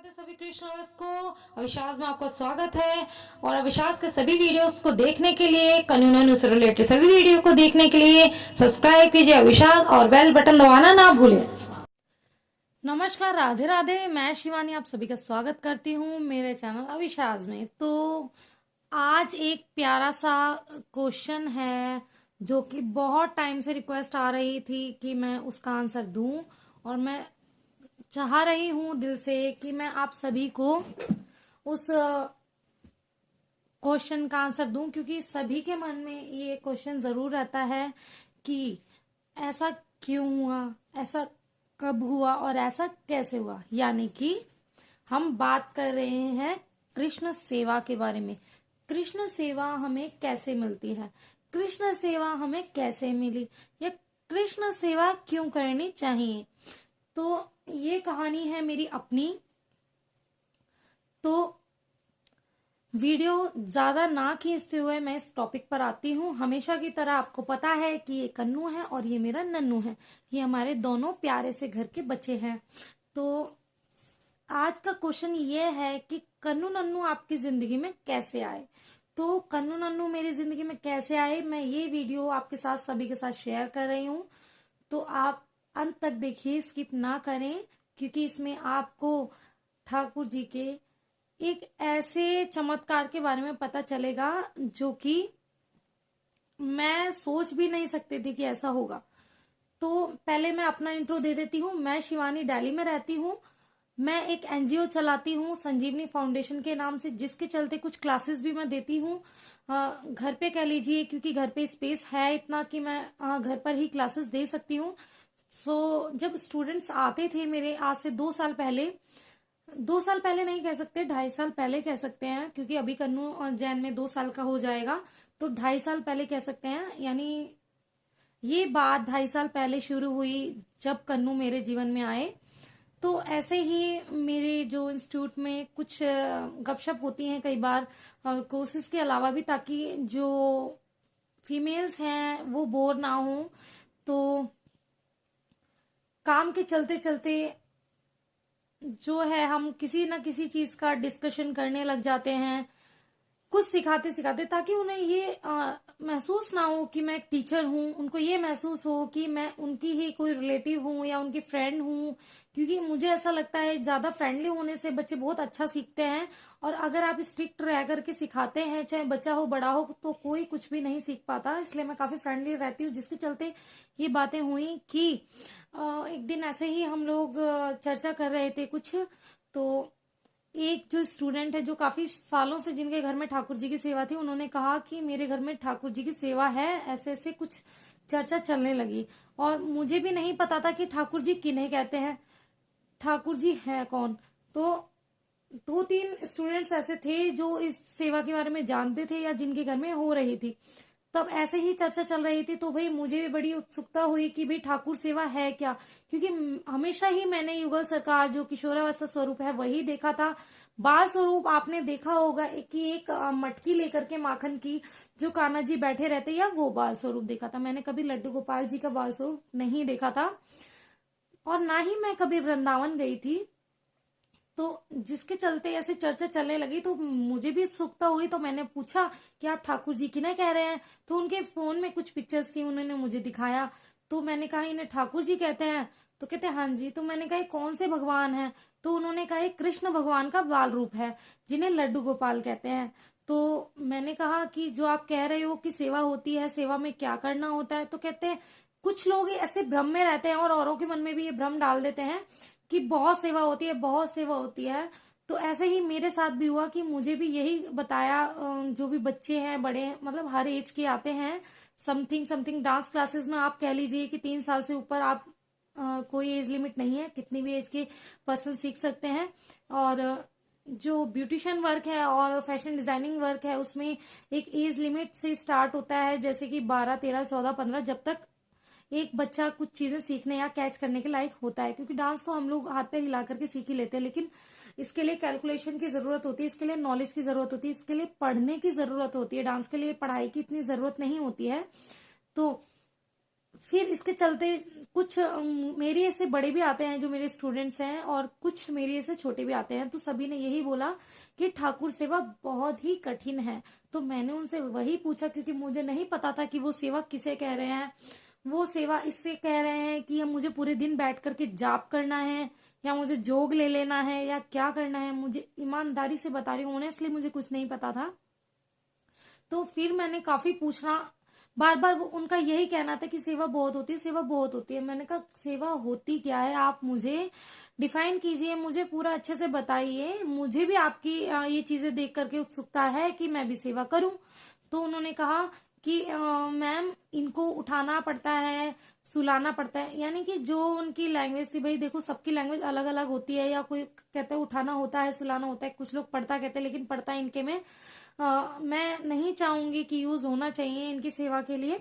राधे सभी कृष्ण लवर्स को। अविश्वास में आपका स्वागत है और अविश्वास के सभी वीडियोस को देखने के लिए, कानूनन से रिलेटेड सभी वीडियो को देखने के लिए सब्सक्राइब कीजिए अविश्वास और बेल बटन दबाना ना भूलें। नमस्कार, राधे राधे। मैं शिवानी आप सभी का स्वागत करती हूँ मेरे चैनल अविश्वास में। तो आज एक प्यारा सा क्वेश्चन है जो कि बहुत टाइम से रिक्वेस्ट आ रही थी कि मैं उसका आंसर दूं, और मैं चाह रही हूं दिल से कि मैं आप सभी को उस क्वेश्चन का आंसर दूं, क्योंकि सभी के मन में ये क्वेश्चन जरूर रहता है कि ऐसा क्यों हुआ, ऐसा कब हुआ और ऐसा कैसे हुआ। यानी कि हम बात कर रहे हैं कृष्ण सेवा के बारे में। कृष्ण सेवा हमें कैसे मिलती है, कृष्ण सेवा हमें कैसे मिली, या कृष्ण सेवा क्यों करनी चाहिए। तो ये कहानी है मेरी अपनी। तो वीडियो ज्यादा ना खींचते हुए मैं इस टॉपिक पर आती हूँ। हमेशा की तरह आपको पता है कि ये कन्नू है और ये मेरा नन्नू है। ये हमारे दोनों प्यारे से घर के बच्चे हैं। तो आज का क्वेश्चन ये है कि कन्नू नन्नू आपकी जिंदगी में कैसे आए। तो कन्नू नन्नू मेरी जिंदगी में कैसे आए, मैं ये वीडियो आपके साथ सभी के साथ शेयर कर रही हूँ। तो आप अंत तक देखिए, स्किप ना करें, क्योंकि इसमें आपको ठाकुर जी के एक ऐसे चमत्कार के बारे में पता चलेगा जो कि मैं सोच भी नहीं सकती थी कि ऐसा होगा। तो पहले मैं अपना इंट्रो दे देती हूँ। मैं शिवानी दिल्ली में रहती हूँ। मैं एक एनजीओ चलाती हूँ संजीवनी फाउंडेशन के नाम से, जिसके चलते कुछ क्लासेस भी मैं देती हूँ घर पे कह लीजिए, क्योंकि घर पे स्पेस है इतना कि मैं घर पर ही क्लासेस दे सकती हूँ। जब स्टूडेंट्स आते थे मेरे, आज से 2 साल पहले, 2 साल पहले नहीं कह सकते, 2.5 साल पहले कह सकते हैं, क्योंकि अभी कन्नू और जैन में 2 साल का हो जाएगा, तो 2.5 साल पहले कह सकते हैं। यानी ये बात 2.5 साल पहले शुरू हुई जब कन्नू मेरे जीवन में आए। तो ऐसे ही मेरे जो इंस्टीट्यूट में कुछ गपशप होती हैं कई बार कोर्सेज के अलावा भी, ताकि जो फीमेल्स हैं वो बोर ना हो। तो काम के चलते चलते जो है हम किसी ना किसी चीज का डिस्कशन करने लग जाते हैं, कुछ सिखाते सिखाते, ताकि उन्हें ये महसूस ना हो कि मैं एक टीचर हूँ, उनको ये महसूस हो कि मैं उनकी ही कोई रिलेटिव हूँ या उनकी फ्रेंड हूँ। क्योंकि मुझे ऐसा लगता है ज्यादा फ्रेंडली होने से बच्चे बहुत अच्छा सीखते हैं, और अगर आप स्ट्रिक्ट रह करके सिखाते हैं, चाहे बच्चा हो बड़ा हो, तो कोई कुछ भी नहीं सीख पाता। इसलिए मैं काफी फ्रेंडली रहती हूँ, जिसके चलते ये बातें हुई कि एक दिन ऐसे ही हम लोग चर्चा कर रहे थे कुछ। तो एक जो स्टूडेंट है जो काफी सालों से जिनके घर में ठाकुर जी की सेवा थी, उन्होंने कहा कि मेरे घर में ठाकुर जी की सेवा है, ऐसे ऐसे कुछ चर्चा चलने लगी। और मुझे भी नहीं पता था कि ठाकुर जी किन्हें कहते हैं, ठाकुर जी है कौन। तो 2-3 स्टूडेंट्स ऐसे थे जो इस सेवा के बारे में जानते थे या जिनके घर में हो रही थी। तब ऐसे ही चर्चा चल रही थी, तो भाई मुझे भी बड़ी उत्सुकता हुई कि भाई ठाकुर सेवा है क्या, क्योंकि हमेशा ही मैंने युगल सरकार जो किशोरावस्था स्वरूप है वही देखा था। बाल स्वरूप आपने देखा होगा कि एक मटकी लेकर के माखन की जो कान्हा जी बैठे रहते, या वो बाल स्वरूप देखा था। मैंने कभी लड्डू गोपाल जी का बाल स्वरूप नहीं देखा था, और ना ही मैं कभी वृंदावन गई थी। तो जिसके चलते ऐसे चर्चा चलने लगी, तो मुझे भी उत्सुकता हुई। तो मैंने पूछा कि आप ठाकुर जी की ना कह रहे हैं। तो उनके फोन में कुछ पिक्चर्स थी, उन्होंने मुझे दिखाया। तो मैंने कहा इन्हें ठाकुर जी कहते हैं। तो कहते हैं हाँ जी। तो मैंने कहा कौन से भगवान है। तो उन्होंने कहा कृष्ण भगवान का बाल रूप है, जिन्हें लड्डू गोपाल कहते हैं। तो मैंने कहा कि जो आप कह रहे हो कि सेवा होती है, सेवा में क्या करना होता है। तो कहते हैं कुछ लोग ऐसे भ्रम में रहते हैं और औरों के मन में भी ये भ्रम डाल देते हैं कि बहुत सेवा होती है, बहुत सेवा होती है। तो ऐसे ही मेरे साथ भी हुआ कि मुझे भी यही बताया। जो भी बच्चे हैं, बड़े मतलब हर एज के आते हैं, समथिंग समथिंग डांस क्लासेस में आप कह लीजिए कि 3 साल से ऊपर आप कोई एज लिमिट नहीं है, कितनी भी एज के पर्सन सीख सकते हैं। और जो ब्यूटिशियन वर्क है और फैशन डिजाइनिंग वर्क है, उसमें एक एज लिमिट से स्टार्ट होता है, जैसे कि 12, 13, 14, 15, जब तक एक बच्चा कुछ चीजें सीखने या कैच करने के लायक होता है। क्योंकि डांस तो हम लोग हाथ पैर हिला करके सीख ही लेते हैं, लेकिन इसके लिए कैलकुलेशन की जरूरत होती है, इसके लिए नॉलेज की जरूरत होती है, इसके लिए पढ़ने की जरूरत होती है। डांस के लिए पढ़ाई की इतनी जरूरत नहीं होती है। तो फिर इसके चलते कुछ मेरे से बड़े भी आते हैं जो मेरे स्टूडेंट्स हैं, और कुछ मेरे से छोटे भी आते हैं, तो सभी ने यही बोला कि ठाकुर सेवा बहुत ही कठिन है। तो मैंने उनसे वही पूछा, क्योंकि मुझे नहीं पता था कि वो सेवा किसे कह रहे हैं। वो सेवा इससे कह रहे हैं कि हम मुझे पूरे दिन बैठ करके जाप करना है, या मुझे जोग ले लेना है, या क्या करना है। मुझे ईमानदारी से बता रही हूँ, ऑनेस्टली मुझे कुछ नहीं पता था। तो फिर मैंने काफी पूछना, बार बार वो उनका यही कहना था कि सेवा बहुत होती है, सेवा बहुत होती है। मैंने कहा सेवा होती क्या है, आप मुझे डिफाइन कीजिए, मुझे पूरा अच्छे से बताइए। मुझे भी आपकी ये चीजें देख करके उत्सुकता है कि मैं भी सेवा करूं। तो उन्होंने कहा कि मैम, इनको उठाना पड़ता है, सुलाना पड़ता है। यानी कि जो उनकी लैंग्वेज थी, भाई देखो सबकी लैंग्वेज अलग अलग होती है, या कोई कहता है उठाना होता है, सुलाना होता है, कुछ लोग पढ़ता कहते हैं, लेकिन पढ़ता इनके में मैं नहीं चाहूंगी कि यूज होना चाहिए इनकी सेवा के लिए।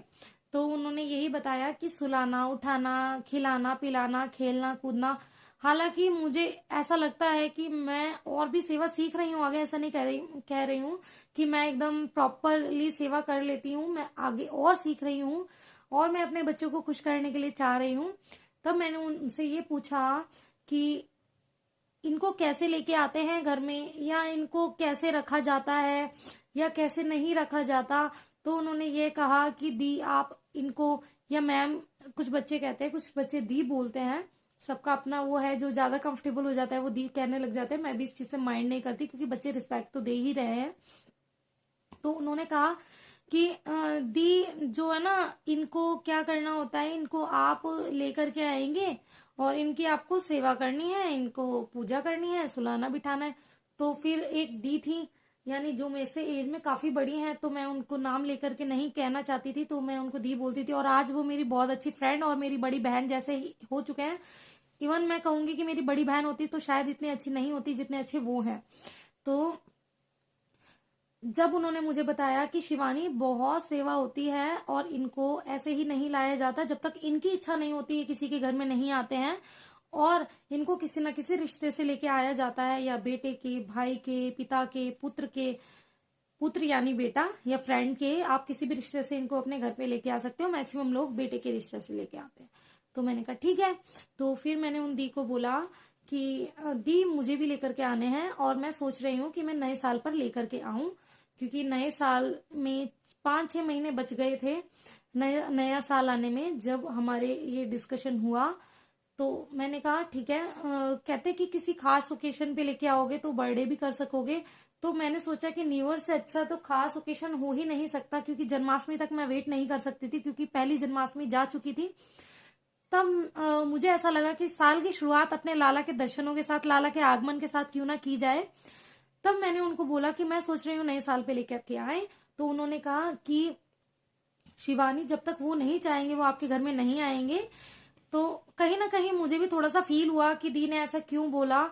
तो उन्होंने यही बताया कि सुलाना, उठाना, खिलाना, पिलाना, खेलना, कूदना। हालांकि मुझे ऐसा लगता है कि मैं और भी सेवा सीख रही हूँ आगे, ऐसा नहीं कह रही हूँ कि मैं एकदम प्रॉपरली सेवा कर लेती हूँ। मैं आगे और सीख रही हूँ, और मैं अपने बच्चों को खुश करने के लिए चाह रही हूँ। तब मैंने उनसे ये पूछा कि इनको कैसे लेके आते हैं घर में, या इनको कैसे रखा जाता है, या कैसे नहीं रखा जाता। तो उन्होंने ये कहा कि दी आप इनको, या मैम, कुछ बच्चे कहते हैं, कुछ बच्चे दी बोलते हैं, सबका अपना वो है, जो ज्यादा कंफर्टेबल हो जाता है वो दी कहने लग जाते हैं। मैं भी इस चीज से माइंड नहीं करती, क्योंकि बच्चे रिस्पेक्ट तो दे ही रहे हैं। तो उन्होंने कहा कि दी जो है ना, इनको क्या करना होता है, इनको आप लेकर के आएंगे और इनकी आपको सेवा करनी है, इनको पूजा करनी है, सुलाना बिठाना है। तो फिर एक दी थी, यानी जो मेरे से एज में काफी बड़ी हैं, तो मैं उनको नाम लेकर के नहीं कहना चाहती थी, तो मैं उनको दी बोलती थी। और आज वो मेरी बहुत अच्छी फ्रेंड और मेरी बड़ी बहन जैसे ही हो चुके हैं। इवन मैं कहूंगी कि मेरी बड़ी बहन होती तो शायद इतनी अच्छी नहीं होती जितने अच्छे वो हैं। तो जब उन्होंने मुझे बताया कि शिवानी बहुत सेवा होती है, और इनको ऐसे ही नहीं लाया जाता, जब तक इनकी इच्छा नहीं होती है किसी के घर में नहीं आते हैं, और इनको किसी ना किसी रिश्ते से लेके आया जाता है, या बेटे के, भाई के, पिता के, पुत्र के, पुत्र यानी बेटा, या फ्रेंड के, आप किसी भी रिश्ते से इनको अपने घर पे लेके आ सकते हो। मैक्सिमम लोग बेटे के रिश्ते से लेके आते हैं। तो मैंने कहा ठीक है। तो फिर मैंने उन दी को बोला कि दी मुझे भी लेकर के आने हैं, और मैं सोच रही हूँ कि मैं नए साल पर लेकर के आऊं, क्योंकि नए साल में 5-6 महीने बच गए थे नया नया साल आने में, जब हमारे ये डिस्कशन हुआ। तो मैंने कहा ठीक है, कहते कि किसी खास ओकेशन पे लेके आओगे तो बर्थडे भी कर सकोगे। तो मैंने सोचा कि न्यू ईयर से अच्छा तो खास ओकेशन हो ही नहीं सकता, क्योंकि जन्माष्टमी तक मैं वेट नहीं कर सकती थी, क्योंकि पहली जन्माष्टमी जा चुकी थी। तब मुझे ऐसा लगा कि साल की शुरुआत अपने लाला के दर्शनों के साथ, लाला के आगमन के साथ क्यों ना की जाए। तब मैंने उनको बोला कि मैं सोच रही हूँ नए साल पे लेकर के आए। तो उन्होंने कहा कि शिवानी, जब तक वो नहीं चाहेंगे, वो आपके घर में नहीं आएंगे। तो कहीं ना कहीं मुझे भी थोड़ा सा फील हुआ कि दी ने ऐसा क्यों बोला,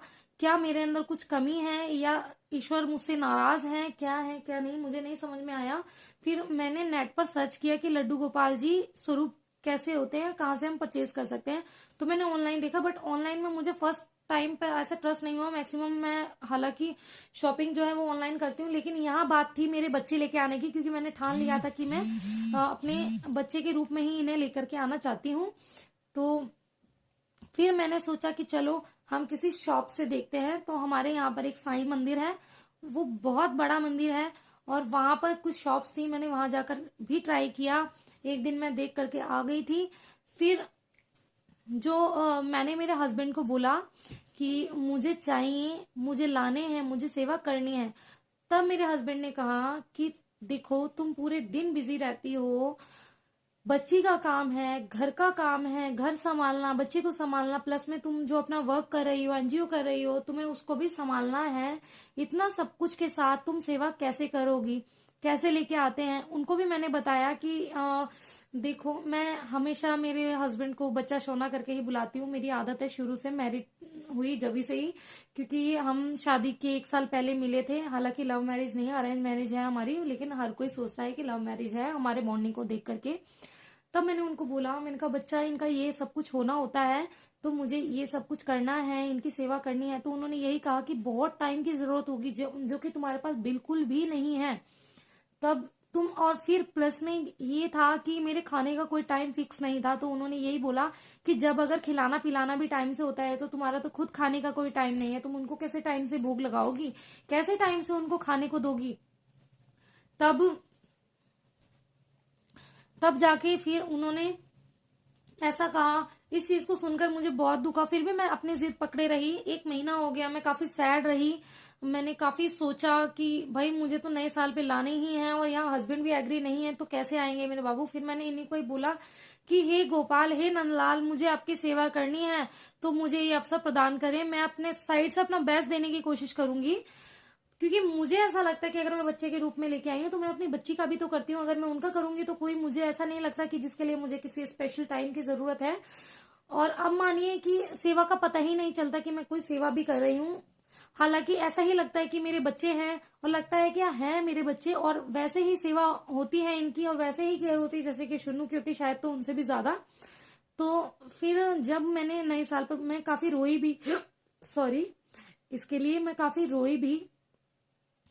क्या मेरे अंदर कुछ कमी है, या ईश्वर मुझसे नाराज है क्या नहीं, मुझे नहीं समझ में आया। फिर मैंने नेट पर सर्च किया कि लड्डू गोपाल जी स्वरूप कैसे होते हैं, कहाँ से हम परचेज कर सकते हैं। तो मैंने ऑनलाइन देखा, बट ऑनलाइन में मुझे फर्स्ट टाइम पर ऐसा ट्रस्ट नहीं हुआ। मैक्सिमम मैं हालांकि शॉपिंग जो है वो ऑनलाइन करती हूँ, लेकिन यहाँ बात थी मेरे बच्चे लेके आने की, क्योंकि मैंने ठान लिया था कि मैं अपने बच्चे के रूप में ही इन्हें लेकर के आना चाहती हूँ। तो फिर मैंने सोचा कि चलो हम किसी शॉप से देखते हैं। तो हमारे यहाँ पर एक साईं मंदिर है, वो बहुत बड़ा मंदिर है, और वहां पर कुछ शॉप्स थी, मैंने वहां जाकर भी ट्राई किया। एक दिन मैं देख करके आ गई थी। फिर जो मैंने मेरे हस्बैंड को बोला कि मुझे चाहिए, मुझे लाने हैं, मुझे सेवा करनी है। तब मेरे हस्बैंड ने कहा कि देखो, तुम पूरे दिन बिजी रहती हो, बच्ची का काम है, घर का काम है, घर संभालना, बच्चे को संभालना, प्लस में तुम जो अपना वर्क कर रही हो, एनजीओ कर रही हो, तुम्हें उसको भी संभालना है। इतना सब कुछ के साथ तुम सेवा कैसे करोगी, कैसे लेके आते हैं। उनको भी मैंने बताया कि देखो, मैं हमेशा मेरे हस्बैंड को बच्चा सोना करके ही बुलाती हूँ, मेरी आदत है शुरू से, मैरिड हुई जब से ही, क्योंकि हम शादी के 1 साल पहले मिले थे। हालांकि लव मैरिज नहीं, अरेंज मैरिज है हमारी, लेकिन हर कोई सोचता है कि लव मैरिज है हमारे बॉन्डिंग को देख करके। तब मैंने उनको बोला, मैंने कहा बच्चा, इनका ये सब कुछ होना होता है, तो मुझे ये सब कुछ करना है, इनकी सेवा करनी है। तो उन्होंने यही कहा कि बहुत टाइम की जरूरत होगी, जो कि तुम्हारे पास बिल्कुल भी नहीं है। तब तुम, और फिर प्लस में ये था कि मेरे खाने का कोई टाइम फिक्स नहीं था, तो उन्होंने यही बोला कि जब अगर खिलाना पिलाना भी टाइम से होता है तो तुम्हारा तो खुद खाने का कोई टाइम नहीं है, तुम उनको कैसे टाइम से भूख लगाओगी, कैसे टाइम से उनको खाने को दोगी। तब तब जाके फिर उन्होंने ऐसा कहा। इस चीज को सुनकर मुझे बहुत दुखा, फिर भी मैं अपनी जिद पकड़े रही। 1 महीना हो गया, मैं काफी सैड रही। मैंने काफी सोचा कि भाई मुझे तो नए साल पे लाने ही है, और यहाँ हस्बैंड भी एग्री नहीं है तो कैसे आएंगे मेरे बाबू। फिर मैंने इन्हीं को ही बोला कि हे गोपाल, हे नंदलाल, मुझे आपकी सेवा करनी है तो मुझे ये अवसर प्रदान करें। मैं अपने साइड से अपना बेस्ट देने की कोशिश करूंगी, क्योंकि मुझे ऐसा लगता है कि अगर मैं बच्चे के रूप में लेके आई हूँ तो मैं अपनी बच्ची का भी तो करती हूँ। अगर मैं उनका करूंगी तो कोई, मुझे ऐसा नहीं लगता कि जिसके लिए मुझे किसी स्पेशल टाइम की जरूरत है। और अब मानिए कि सेवा का पता ही नहीं चलता कि मैं कोई सेवा भी कर रही हूँ। हालांकि ऐसा ही लगता है कि मेरे बच्चे हैं, और लगता है कि हैं मेरे बच्चे, और वैसे ही सेवा होती है इनकी, और वैसे ही केयर होती है जैसे कि शुन्नू की होती, शायद तो उनसे भी ज्यादा। तो फिर जब मैंने नए साल पर मैं काफी रोई भी सॉरी, इसके लिए मैं काफी रोई भी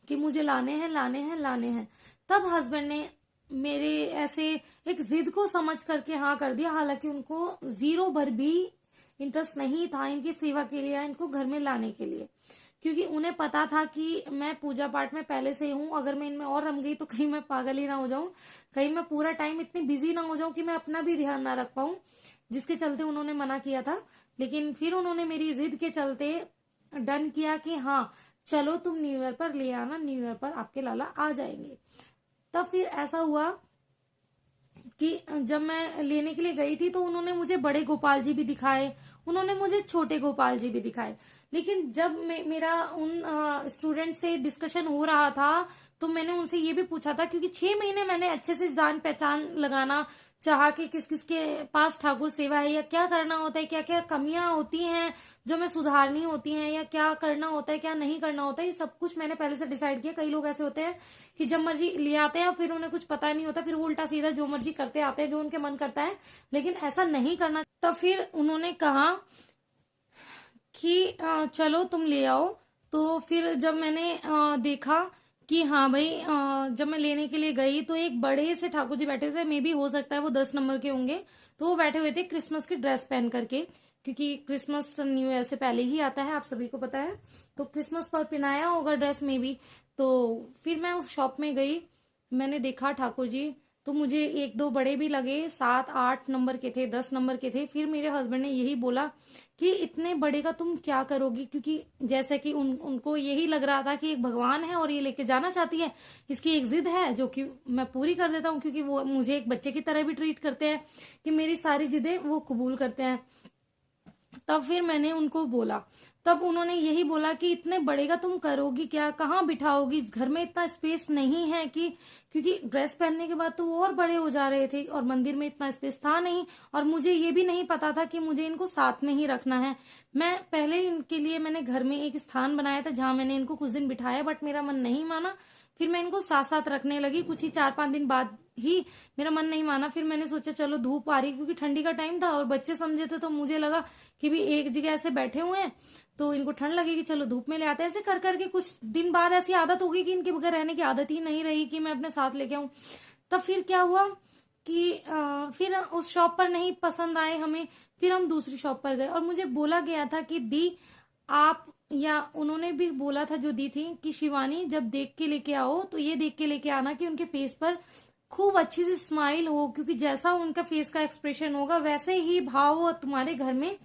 कि मुझे लाने हैं लाने हैं लाने हैं। तब हस्बैंड ने मेरे ऐसे एक जिद को समझ करके हाँ कर दिया। हालांकि उनको 0 भर भी इंटरेस्ट नहीं था इनकी सेवा के लिए या इनको घर में लाने के लिए, क्योंकि उन्हें पता था कि मैं पूजा पाठ में पहले से हूँ। अगर मैं इनमें और रम गई तो कहीं मैं पागल ही ना हो जाऊं, कहीं मैं पूरा टाइम इतनी बिजी ना हो जाऊं कि मैं अपना भी ध्यान ना रख पाऊं, जिसके चलते उन्होंने मना किया था। लेकिन फिर उन्होंने मेरी जिद के चलते डन किया कि हाँ चलो तुम न्यू ईयर पर ले आना, न्यू ईयर पर आपके लाला आ जाएंगे। तब फिर ऐसा हुआ कि जब मैं लेने के लिए गई थी तो उन्होंने मुझे बड़े गोपाल जी भी दिखाए, उन्होंने मुझे छोटे गोपाल जी भी दिखाए। लेकिन जब मेरा उन स्टूडेंट से डिस्कशन हो रहा था तो मैंने उनसे ये भी पूछा था, क्योंकि 6 महीने मैंने अच्छे से जान पहचान लगाना चाहा कि किस किस के पास ठाकुर सेवा है, या क्या करना होता है, क्या क्या कमियां होती हैं जो मैं सुधारनी होती हैं, या क्या करना होता है क्या नहीं करना होता है, ये सब कुछ मैंने पहले से डिसाइड किया। कई लोग ऐसे होते हैं कि जब मर्जी ले आते हैं फिर उन्हें कुछ पता नहीं होता, फिर वो उल्टा सीधा जो मर्जी करते आते हैं जो उनके मन करता है, लेकिन ऐसा नहीं करना। तब फिर उन्होंने कहा कि चलो तुम ले आओ। तो फिर जब मैंने देखा कि हाँ भाई, जब मैं लेने के लिए गई तो एक बड़े से ठाकुर जी बैठे थे, मे भी हो सकता है वो 10 नंबर के होंगे। तो वो बैठे हुए थे क्रिसमस की ड्रेस पहन करके, क्योंकि क्रिसमस न्यू ईयर से पहले ही आता है, आप सभी को पता है। तो क्रिसमस पर पहनाया होगा ड्रेस में भी। तो फिर मैं उस शॉप में गई, मैंने देखा ठाकुर जी, तो मुझे 1-2 बड़े भी लगे, 7-8 नंबर के थे, 10 नंबर के थे। फिर मेरे हस्बैंड ने यही बोला कि इतने बड़े का तुम क्या करोगी, क्योंकि जैसे कि उनको यही लग रहा था कि एक भगवान है और ये लेके जाना चाहती है, इसकी एक जिद है जो कि मैं पूरी कर देता हूँ, क्योंकि वो मुझे एक बच्चे की तरह भी ट्रीट करते हैं कि मेरी सारी जिदें वो कबूल करते हैं। तब फिर मैंने उनको बोला, तब उन्होंने यही बोला कि इतने बड़े का तुम करोगी क्या, कहाँ बिठाओगी, घर में इतना स्पेस नहीं है कि, क्योंकि ड्रेस पहनने के बाद तो वो और बड़े हो जा रहे थे और मंदिर में इतना स्पेस था नहीं, और मुझे ये भी नहीं पता था कि मुझे इनको साथ में ही रखना है। मैं पहले इनके लिए मैंने घर में एक स्थान बनाया था जहां मैंने इनको कुछ दिन बिठाया, बट मेरा मन नहीं माना। फिर मैं इनको साथ साथ रखने लगी, कुछ ही 4-5 दिन बाद ही मेरा मन नहीं माना। फिर मैंने सोचा चलो धूप आ रही, क्योंकि ठंडी का टाइम था और बच्चे समझे थे, तो मुझे लगा कि भी एक जगह ऐसे बैठे हुए हैं तो इनको ठंड लगेगी, चलो धूप में ले आते हैं। ऐसे कर करके कुछ दिन बाद ऐसी आदत हो गई कि इनके बगैर रहने की आदत ही नहीं रही कि मैं अपने साथ लेके आऊं। तब फिर क्या हुआ कि फिर उस शॉप पर नहीं पसंद आए हमें, फिर हम दूसरी शॉप पर गए और मुझे बोला गया था कि दी आप, या उन्होंने भी बोला था जो दी थी कि शिवानी जब देख के लेके आओ तो ये देख के लेके आना कि उनके फेस पर खूब अच्छी सी स्माइल हो, क्योंकि जैसा उनका फेस का एक्सप्रेशन होगा वैसे ही भाव वो तुम्हारे घर में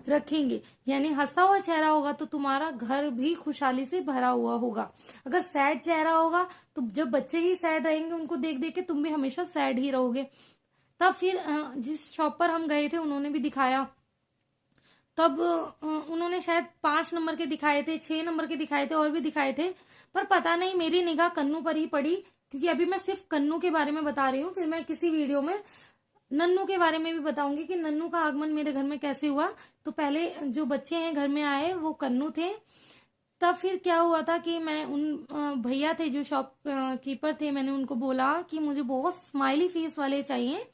रखेंगे। यानी हंसता हुआ चेहरा होगा तो तुम्हारा घर भी खुशहाली से भरा हुआ होगा। अगर सैड चेहरा होगा तो जब बच्चे ही सैड रहेंगे उनको देख देख के तुम भी हमेशा सैड ही रहोगे। तब फिर जिस शॉप पर हम गए थे उन्होंने भी दिखाया। तब उन्होंने शायद 5 नंबर के दिखाए थे, 6 नंबर के दिखाए थे, और भी दिखाए थे, पर पता नहीं मेरी निगाह कन्नू पर ही पड़ी, क्योंकि अभी मैं सिर्फ कन्नू के बारे में बता रही हूँ। फिर मैं किसी वीडियो में नन्नू के बारे में भी बताऊंगी कि नन्नू का आगमन मेरे घर में कैसे हुआ। तो पहले जो बच्चे हैं घर में आए वो कन्नू थे। तब फिर क्या हुआ था कि मैं उन भैया थे जो शॉप कीपर थे, मैंने उनको बोला कि मुझे बहुत स्माइली फेस वाले चाहिए,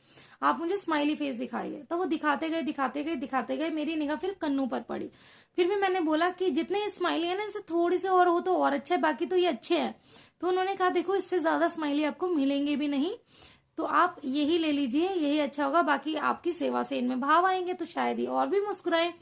आप मुझे स्माइली फेस दिखाइए। तो वो दिखाते गए दिखाते गए दिखाते गए, मेरी निगाह फिर कन्नू पर पड़ी। फिर भी मैंने बोला कि जितने स्माइली है ना, इनसे थोड़ी से और हो तो और अच्छा है, बाकी तो ये अच्छे हैं। तो उन्होंने कहा देखो इससे ज्यादा स्माइली आपको मिलेंगे भी नहीं, तो आप यही ले लीजिए, यही अच्छा होगा, बाकी आपकी सेवा से इनमें भाव आएंगे तो शायद ही और भी मुस्कुराए।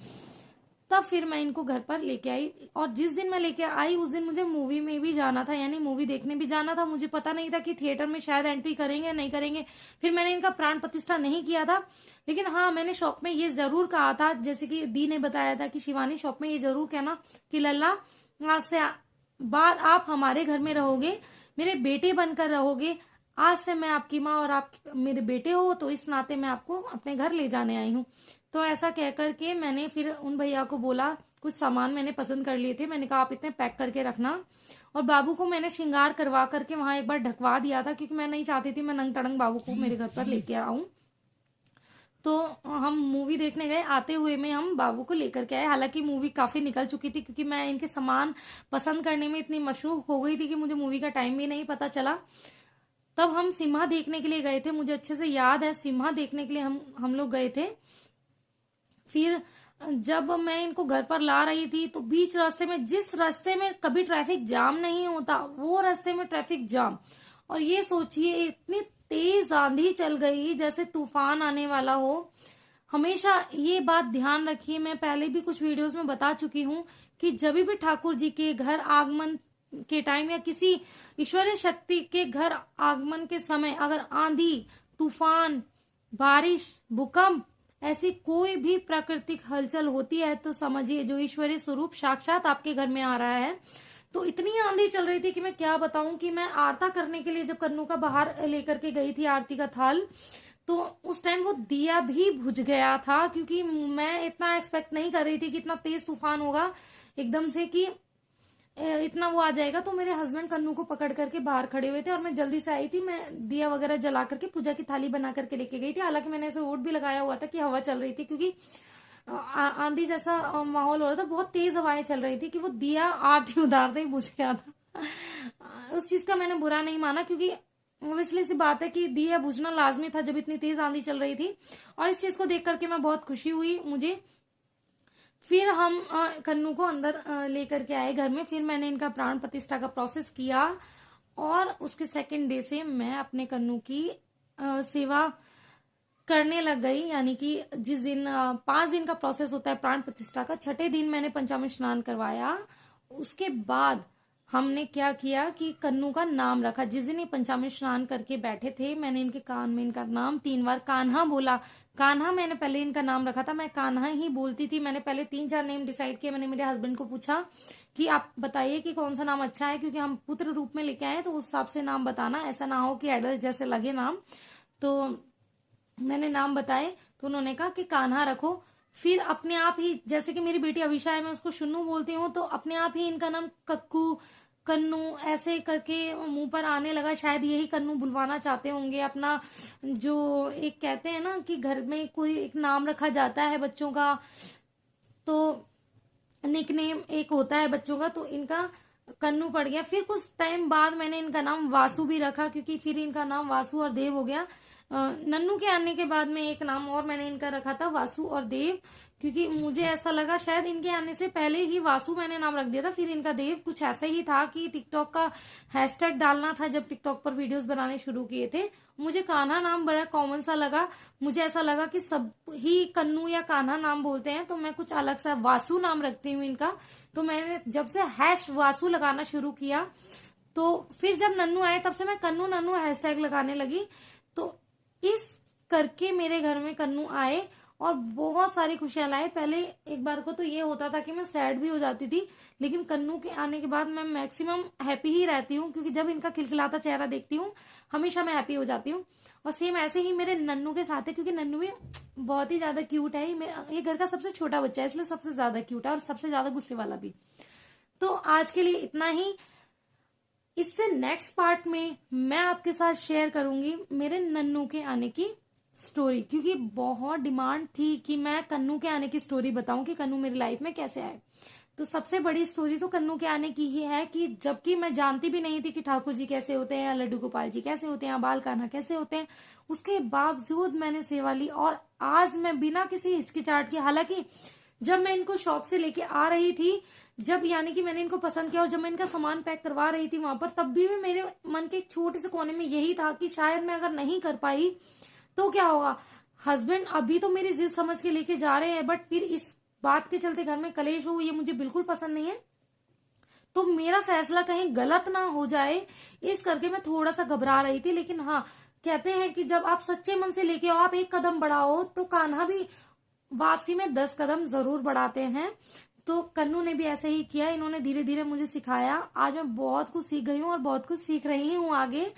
तब फिर मैं इनको घर पर लेके आई, और जिस दिन मैं लेके आई उस दिन मुझे मूवी में भी जाना था, यानी मूवी देखने भी जाना था। मुझे पता नहीं था कि थिएटर में शायद एंट्री करेंगे या नहीं करेंगे। फिर मैंने इनका प्राण प्रतिष्ठा नहीं किया था, लेकिन हाँ मैंने शॉप में ये जरूर कहा था, जैसे कि दी ने बताया था कि शिवानी शॉप में ये जरूर कहना कि लल्ला आज से बाद आप हमारे घर में रहोगे, मेरे बेटे बनकर रहोगे। आज से मैं आपकी माँ और आप मेरे बेटे हो, तो इस नाते मैं आपको अपने घर ले जाने आई हूँ। तो ऐसा कह करके मैंने फिर उन भैया को बोला, कुछ सामान मैंने पसंद कर लिए थे, मैंने कहा आप इतने पैक करके रखना। और बाबू को मैंने श्रृंगार करवा करके वहां एक बार ढकवा दिया था, क्योंकि मैं नहीं चाहती थी मैं नंग तड़ंग बाबू को मेरे घर पर लेके आऊं। तो हम मूवी देखने गए, आते हुए में हम बाबू को लेकर के आए। हालांकि मूवी काफी निकल चुकी थी, क्योंकि मैं इनके सामान पसंद करने में इतनी मशरूफ हो गई थी कि मुझे मूवी का टाइम भी नहीं पता चला। तब हम सिम्हा देखने के लिए गए थे, मुझे अच्छे से याद है, सिम्हा देखने के लिए हम लोग गए थे। फिर जब मैं इनको घर पर ला रही थी, तो बीच रास्ते में, जिस रास्ते में कभी ट्रैफिक जाम नहीं होता वो रास्ते में ट्रैफिक जाम। और ये सोचिए इतनी तेज आंधी चल गई जैसे तूफान आने वाला हो। हमेशा ये बात ध्यान रखिए, मैं पहले भी कुछ वीडियोस में बता चुकी हूँ कि जब भी ठाकुर जी के घर आगमन के टाइम या किसी ईश्वरीय शक्ति के घर आगमन के समय अगर आंधी, तूफान, बारिश, भूकंप, ऐसी कोई भी प्राकृतिक हलचल होती है, तो समझिए जो ईश्वरीय स्वरूप साक्षात आपके घर में आ रहा है। तो इतनी आंधी चल रही थी कि मैं क्या बताऊं, कि मैं आरता करने के लिए जब कन्नू का बाहर लेकर के गई थी आरती का थाल, तो उस टाइम वो दिया भी बुझ गया था, क्योंकि मैं इतना एक्सपेक्ट नहीं कर रही थी कि इतना तेज तूफान होगा एकदम से, कि इतना वो आ जाएगा। तो मेरे हस्बैंड कन्नू को पकड़ करके बाहर खड़े हुए थे, और मैं जल्दी से आई थी, मैं दिया वगैरह जला करके पूजा की थाली बना करके लेके गई थी। हालांकि मैंने ऐसे वोट भी लगाया हुआ था कि हवा चल रही थी, क्योंकि आंधी जैसा माहौल हो रहा था, बहुत तेज हवाएं चल रही थी, कि वो दिया आरती उतारते ही बुझ गया था। उस चीज का मैंने बुरा नहीं माना, क्योंकि ऑब्वियसली सी बात है कि दिया बुझना लाजमी था जब इतनी तेज आंधी चल रही थी। और इस चीज को देख करके मैं बहुत खुशी हुई मुझे। फिर हम कन्नू को अंदर लेकर के आए घर में। फिर मैंने इनका प्राण प्रतिष्ठा का प्रोसेस किया, और उसके सेकंड डे से मैं अपने कन्नू की सेवा करने लग गई। यानी कि जिस दिन 5 दिन का प्रोसेस होता है प्राण प्रतिष्ठा का, छठे दिन मैंने पंचामृत स्नान करवाया। उसके बाद हमने क्या किया कि कन्नू का नाम रखा। जिस दिन ये पंचामृत स्नान करके बैठे थे, मैंने इनके कान में इनका नाम 3 बार कान्हा बोला। कान्हा मैंने पहले इनका नाम रखा था, मैं कान्हा ही बोलती थी। मैंने पहले 3-4 नेम डिसाइड किए। मैंने मेरे हस्बैंड को पूछा कि आप बताइए कि कौन सा नाम अच्छा है, क्योंकि हम पुत्र रूप में लेके आए, तो उस हिसाब से नाम बताना, ऐसा ना हो कि एडल्ट जैसे लगे नाम। तो मैंने नाम बताए, तो उन्होंने कहा कि कान्हा रखो। फिर अपने आप ही, जैसे कि मेरी बेटी अविशा है, मैं उसको शुन्नू बोलती हूँ, तो अपने आप ही इनका नाम कक्कू, कन्नू ऐसे करके मुंह पर आने लगा। शायद यही कन्नू बुलवाना चाहते होंगे अपना, जो एक कहते हैं ना कि घर में कोई एक नाम रखा जाता है बच्चों का, तो निकनेम एक होता है बच्चों का, तो इनका कन्नू पड़ गया। फिर कुछ टाइम बाद मैंने इनका नाम वासु भी रखा, क्योंकि फिर इनका नाम वासु और देव हो गया। नन्नू के आने के बाद में एक नाम और मैंने इनका रखा था, वासु और देव, क्योंकि मुझे ऐसा लगा शायद इनके आने से पहले ही वासु मैंने नाम रख दिया था, फिर इनका देव। कुछ ऐसा ही था कि टिकटॉक का हैशटैग डालना था जब टिकटॉक पर वीडियोस बनाने शुरू किए थे। मुझे कान्हा नाम बड़ा कॉमन सा लगा, मुझे ऐसा लगा कि सब ही कन्नू या कान्हा नाम बोलते हैं, तो मैं कुछ अलग सा वासु नाम रखती हूँ इनका। तो मैंने जब से हैश वासु लगाना शुरू किया, तो फिर जब नन्नू आए तब से मैं कन्नू नन्नू हैशटैग लगाने लगी। तो इस करके मेरे घर में कन्नू आए और बहुत सारी खुशियां लाए। पहले एक बार को तो ये होता था कि मैं सैड भी हो जाती थी, लेकिन कन्नू के आने के बाद मैं मैक्सिमम हैप्पी ही रहती हूँ, क्योंकि जब इनका खिलखिलाता चेहरा देखती हूँ हमेशा मैं हैप्पी हो जाती हूँ। और सेम ऐसे ही मेरे नन्नू के साथ है, क्योंकि नन्नू भी बहुत ही ज्यादा क्यूट है। ये घर का सबसे छोटा बच्चा है, इसलिए सबसे ज्यादा क्यूट है और सबसे ज्यादा गुस्से वाला भी। तो आज के लिए इतना ही। इससे नेक्स्ट पार्ट में मैं आपके साथ शेयर करूंगी मेरे नन्नू के आने की स्टोरी, क्योंकि बहुत डिमांड थी कि मैं कन्नू के आने की स्टोरी बताऊं कि कन्नू मेरी लाइफ में कैसे आए। तो तो सबसे बड़ी स्टोरी तो कन्नू के आने की ही है कि जबकि मैं जानती भी नहीं थी कि ठाकुर जी कैसे होते हैं, लड्डू गोपाल जी कैसे होते हैं, बाल कान्हा कैसे होते हैं, उसके बावजूद मैंने सेवा ली। और आज मैं बिना किसी हिचकिचाहट के, हालांकि जब मैं इनको शॉप से लेके आ रही थी, जब यानी कि मैंने इनको पसंद किया और जब मैं इनका सामान पैक करवा रही थी वहां पर, तब भी मेरे मन के एक छोटे से कोने में यही था कि शायद मैं अगर नहीं कर पाई तो क्या होगा। हस्बैंड अभी तो मेरी जिद समझ के लेके जा रहे हैं, बट फिर इस बात के चलते घर में कलेश हो, ये मुझे बिल्कुल पसंद नहीं है। तो मेरा फैसला कहीं गलत ना हो जाए, इस करके मैं थोड़ा सा घबरा रही थी। लेकिन हाँ, कहते हैं कि जब आप सच्चे मन से लेके आओ, आप एक कदम बढ़ाओ, तो कान्हा भी वापसी में 10 कदम जरूर बढ़ाते हैं। तो कन्नू ने भी ऐसे ही किया, इन्होंने धीरे धीरे मुझे सिखाया। आज मैं बहुत कुछ सीख गई हूँ और बहुत कुछ सीख रही हूँ आगे।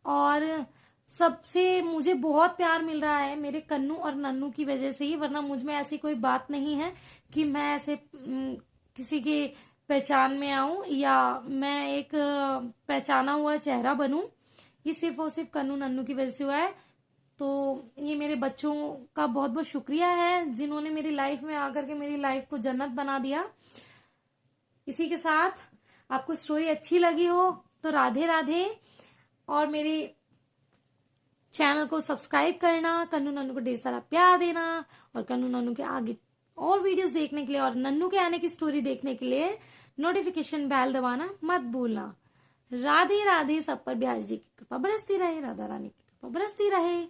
और सबसे मुझे बहुत प्यार मिल रहा है मेरे कन्नू और नन्नू की वजह से ही, वरना मुझ में ऐसी कोई बात नहीं है कि मैं ऐसे किसी के पहचान में आऊं या मैं एक पहचाना हुआ चेहरा बनूं। ये सिर्फ और सिर्फ कन्नू नन्नू की वजह से हुआ है। तो ये मेरे बच्चों का बहुत बहुत शुक्रिया है जिन्होंने मेरी लाइफ में आकर के मेरी लाइफ को जन्नत बना दिया। इसी के साथ आपको स्टोरी अच्छी लगी हो तो राधे राधे, और मेरे चैनल को सब्सक्राइब करना, कन्नू नन्नू को ढेर सारा प्यार देना, और कन्नू नन्नू के आगे और वीडियोस देखने के लिए और नन्नू के आने की स्टोरी देखने के लिए नोटिफिकेशन बेल दबाना मत भूलना। राधे राधे, सब पर बिहारी जी की कृपा बरसती रहे, राधा रानी की कृपा बरसती रहे।